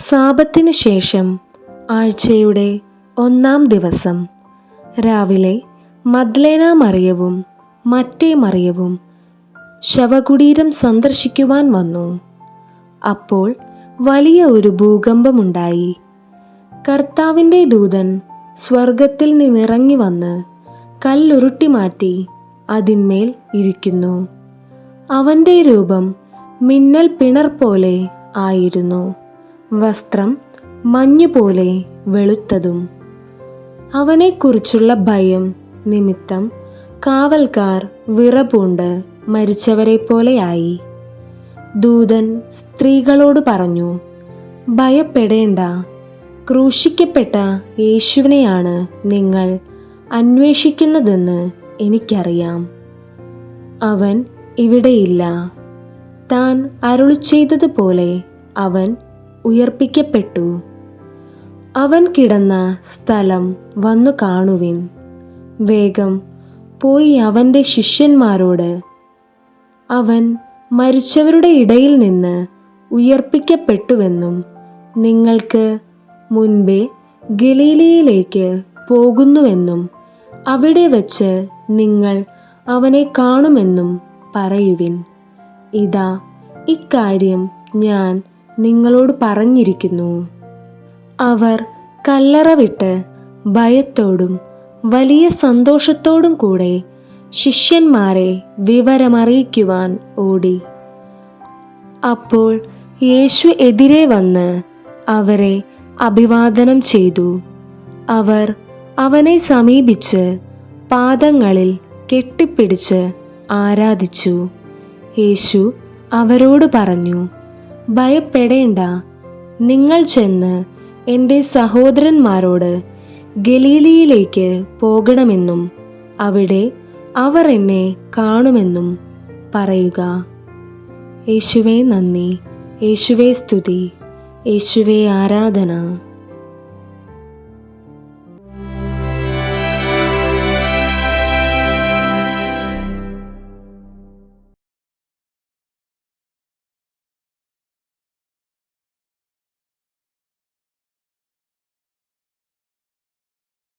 സാബത്തിനു ശേഷം ആഴ്ചയുടെ 1-ാം ദിവസം രാവിലെ മഗ്ദലേന മറിയവും മറ്റേ മറിയവും ശവകുടീരം സന്ദർശിക്കുവാൻ വന്നു. അപ്പോൾ വലിയ ഒരു ഭൂകമ്പമുണ്ടായി. കർത്താവിൻ്റെ ദൂതൻ സ്വർഗത്തിൽ നിന്നിറങ്ങി വന്ന് കല്ലുരുട്ടി മാറ്റി അതിന്മേൽ ഇരിക്കുന്നു. അവൻ്റെ രൂപം മിന്നൽ പിണർ പോലെ ആയിരുന്നു. വസ്ത്രം മഞ്ഞുപോലെ വെളുത്തതും. അവനെക്കുറിച്ചുള്ള ഭയം നിമിത്തം കാവൽക്കാർ വിറപൂണ്ട് മരിച്ചവരെ പോലെയായി. ദൂതൻ സ്ത്രീകളോട് പറഞ്ഞു, ഭയപ്പെടേണ്ട, ക്രൂശിക്കപ്പെട്ട യേശുവിനെയാണ് നിങ്ങൾ അന്വേഷിക്കുന്നതെന്ന് എനിക്കറിയാം. അവൻ ഇവിടെയില്ല. താൻ അരുളിച്ചെയ്തതുപോലെ അവൻ ഉയർപ്പിക്കപ്പെട്ടു. അവൻ കിടന്ന സ്ഥലം വന്നു കാണുവിൻ. വേഗം പോയി അവൻ്റെ ശിഷ്യന്മാരോട്, അവൻ മരിച്ചവരുടെ ഇടയിൽ നിന്ന് ഉയർപ്പിക്കപ്പെട്ടുവെന്നും നിങ്ങൾക്ക് മുൻപേ ഗലീലയിലേക്ക് പോകുന്നുവെന്നും അവിടെ വച്ച് നിങ്ങൾ അവനെ കാണുമെന്നും പറയുവിൻ. ഇതാ, ഇക്കാര്യം ഞാൻ നിങ്ങളോട് പറഞ്ഞിരിക്കുന്നു. അവർ കല്ലറ വിട്ട് ഭയത്തോടും വലിയ സന്തോഷത്തോടും കൂടെ ശിഷ്യന്മാരെ വിവരമറിയിക്കുവാൻ ഓടി. അപ്പോൾ യേശു എതിരെ വന്ന് അവരെ അഭിവാദനം ചെയ്തു. അവർ അവനെ സമീപിച്ച് പാദങ്ങളിൽ കെട്ടിപ്പിടിച്ച് ആരാധിച്ചു. യേശു അവരോട് പറഞ്ഞു, ഭയപ്പെടേണ്ട. നിങ്ങൾ ചെന്ന് എൻ്റെ സഹോദരന്മാരോട് ഗലീലയിലേക്ക് പോകണമെന്നും അവിടെ അവർ എന്നെ കാണുമെന്നും പറയുക. യേശുവേ നന്ദി, യേശുവേ സ്തുതി, യേശുവേ ആരാധന.